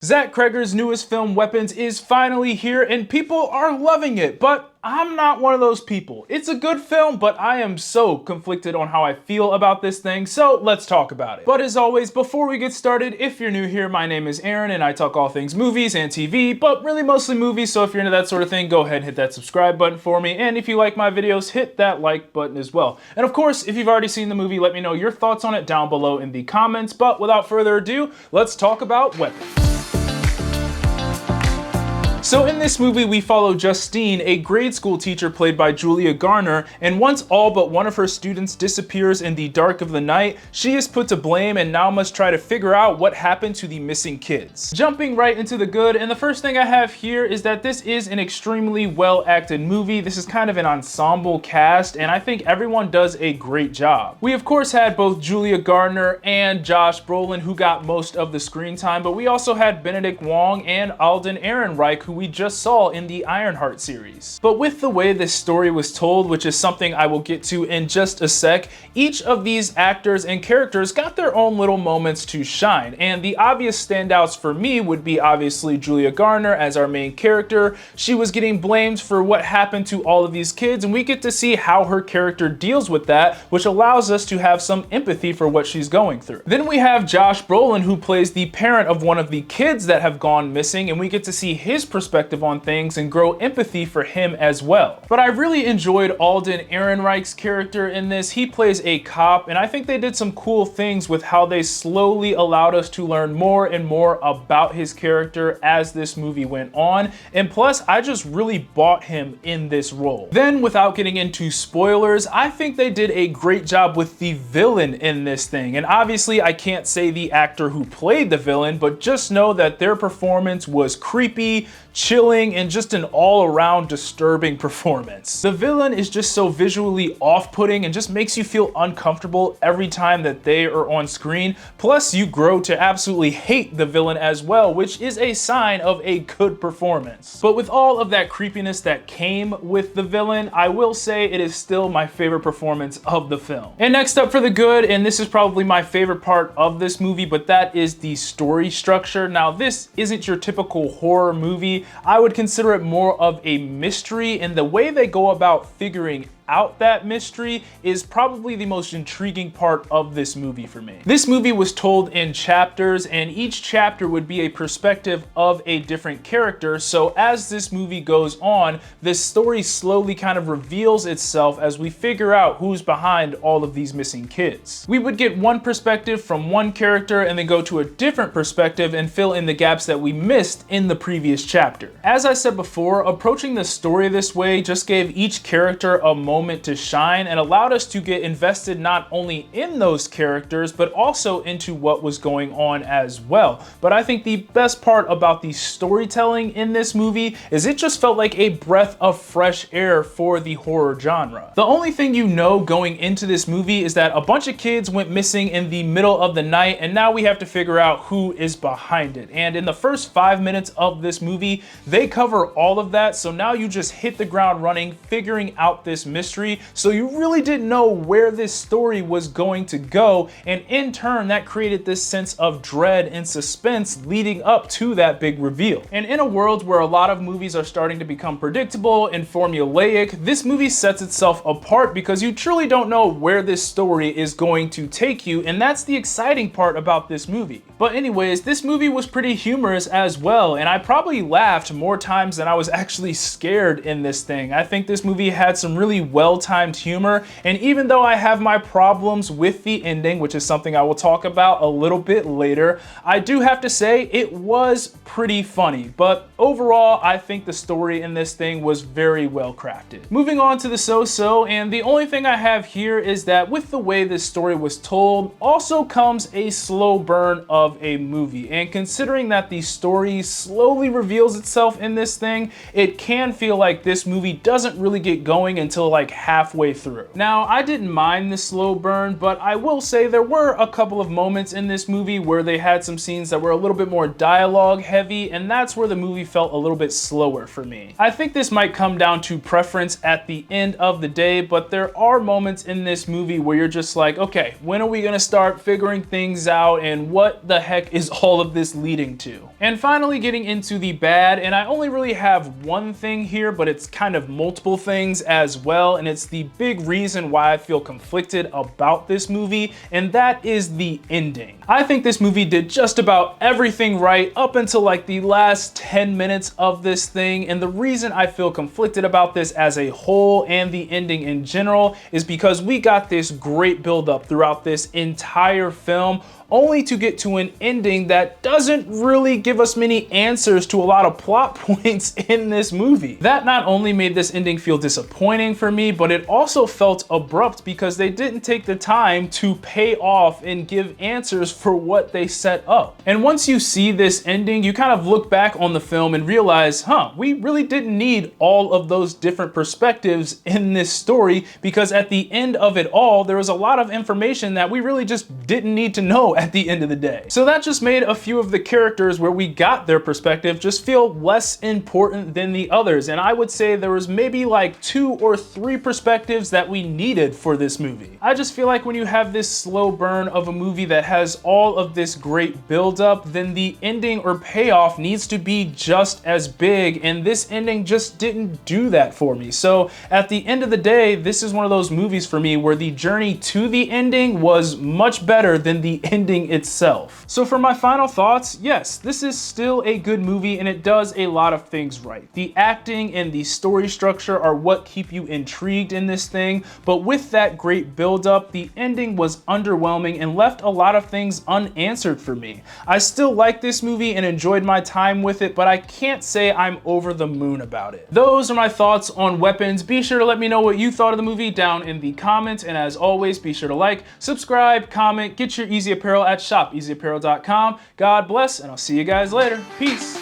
Zach Cregger's newest film, Weapons, is finally here and people are loving it, but I'm not one of those people. It's a good film, but I am so conflicted on how I feel about this thing, so let's talk about it. But as always, before we get started, if you're new here, my name is Erin and I talk all things movies and TV, but really mostly movies, so if you're into that sort of thing, go ahead and hit that subscribe button for me, and if you like my videos, hit that like button as well. And of course, if you've already seen the movie, let me know your thoughts on it down below in the comments, but without further ado, let's talk about Weapons. So in this movie, we follow Justine, a grade school teacher played by Julia Garner, and once all but one of her students disappears in the dark of the night, she is put to blame and now must try to figure out what happened to the missing kids. Jumping right into the good, and the first thing I have here is that this is an extremely well-acted movie. This is kind of an ensemble cast, and I think everyone does a great job. We of course had both Julia Garner and Josh Brolin, who got most of the screen time, but we also had Benedict, Wong, and Alden Ehrenreich, who we just saw in the Ironheart series. But with the way this story was told, which is something I will get to in just a sec, each of these actors and characters got their own little moments to shine, and the obvious standouts for me would be obviously Julia Garner as our main character. She was getting blamed for what happened to all of these kids, and we get to see how her character deals with that, which allows us to have some empathy for what she's going through. Then we have Josh Brolin, who plays the parent of one of the kids that have gone missing, and we get to see his perspective on things and grow empathy for him as well. But I really enjoyed Alden Ehrenreich's character in this. He plays a cop, and I think they did some cool things with how they slowly allowed us to learn more and more about his character as this movie went on, and plus I just really bought him in this role. Then, without getting into spoilers, I think they did a great job with the villain in this thing, and obviously I can't say the actor who played the villain, but just know that their performance was creepy, chilling, and just an all-around disturbing performance. The villain is just so visually off-putting and just makes you feel uncomfortable every time that they are on screen. Plus, you grow to absolutely hate the villain as well, which is a sign of a good performance. But with all of that creepiness that came with the villain, I will say it is still my favorite performance of the film. And next up for the good, and this is probably my favorite part of this movie, but that is the story structure. Now, this isn't your typical horror movie. I would consider it more of a mystery, and the way they go about figuring out that mystery is probably the most intriguing part of this movie for me. This movie was told in chapters, and each chapter would be a perspective of a different character, so as this movie goes on, this story slowly kind of reveals itself as we figure out who's behind all of these missing kids. We would get one perspective from one character and then go to a different perspective and fill in the gaps that we missed in the previous chapter. As I said before, approaching the story this way just gave each character a moment to shine and allowed us to get invested not only in those characters but also into what was going on as well. But I think the best part about the storytelling in this movie is it just felt like a breath of fresh air for the horror genre. The only thing you know going into this movie is that a bunch of kids went missing in the middle of the night, and now we have to figure out who is behind it. And in the first 5 minutes of this movie, they cover all of that, so now you just hit the ground running figuring out this mystery, so you really didn't know where this story was going to go, and in turn that created this sense of dread and suspense leading up to that big reveal. And in a world where a lot of movies are starting to become predictable and formulaic, this movie sets itself apart because you truly don't know where this story is going to take you, and that's the exciting part about this movie. But anyways, this movie was pretty humorous as well, and I probably laughed more times than I was actually scared in this thing. I think this movie had some really well-timed humor, and even though I have my problems with the ending, which is something I will talk about a little bit later, I do have to say it was pretty funny. But overall, I think the story in this thing was very well crafted. Moving on to the so-so, and the only thing I have here is that with the way this story was told also comes a slow burn of a movie, and considering that the story slowly reveals itself in this thing, it can feel like this movie doesn't really get going until like halfway through. Now, I didn't mind the slow burn, but I will say there were a couple of moments in this movie where they had some scenes that were a little bit more dialogue heavy, and that's where the movie felt a little bit slower for me. I think this might come down to preference at the end of the day, but there are moments in this movie where you're just like, okay, when are we gonna start figuring things out, and what the the heck is all of this leading to? And finally, getting into the bad, and I only really have one thing here, but it's kind of multiple things as well, and it's the big reason why I feel conflicted about this movie, and that is the ending. I think this movie did just about everything right up until like the last 10 minutes of this thing, and the reason I feel conflicted about this as a whole and the ending in general is because we got this great buildup throughout this entire film, only to get to an ending that doesn't really give us many answers to a lot of plot points in this movie. That not only made this ending feel disappointing for me, but it also felt abrupt because they didn't take the time to pay off and give answers for what they set up. And once you see this ending, you kind of look back on the film and realize, we really didn't need all of those different perspectives in this story, because at the end of it all, there was a lot of information that we really just didn't need to know at the end of the day. So that just made a few of the characters where we got their perspective just feel less important than the others. And I would say there was maybe like 2 or 3 perspectives that we needed for this movie. I just feel like when you have this slow burn of a movie that has all of this great buildup, then the ending or payoff needs to be just as big, and this ending just didn't do that for me. So at the end of the day, this is one of those movies for me where the journey to the ending was much better than the ending itself. So for my final thoughts, yes, this is still a good movie and it does a lot of things right. The acting and the story structure are what keep you intrigued in this thing, but with that great buildup, the ending was underwhelming and left a lot of things unanswered for me. I still like this movie and enjoyed my time with it, but I can't say I'm over the moon about it. Those are my thoughts on Weapons. Be sure to let me know what you thought of the movie down in the comments, and as always, be sure to like, subscribe, comment, get your Eazy Apparel at shopeasyapparel.com. God bless, and I'll see you guys later. Peace.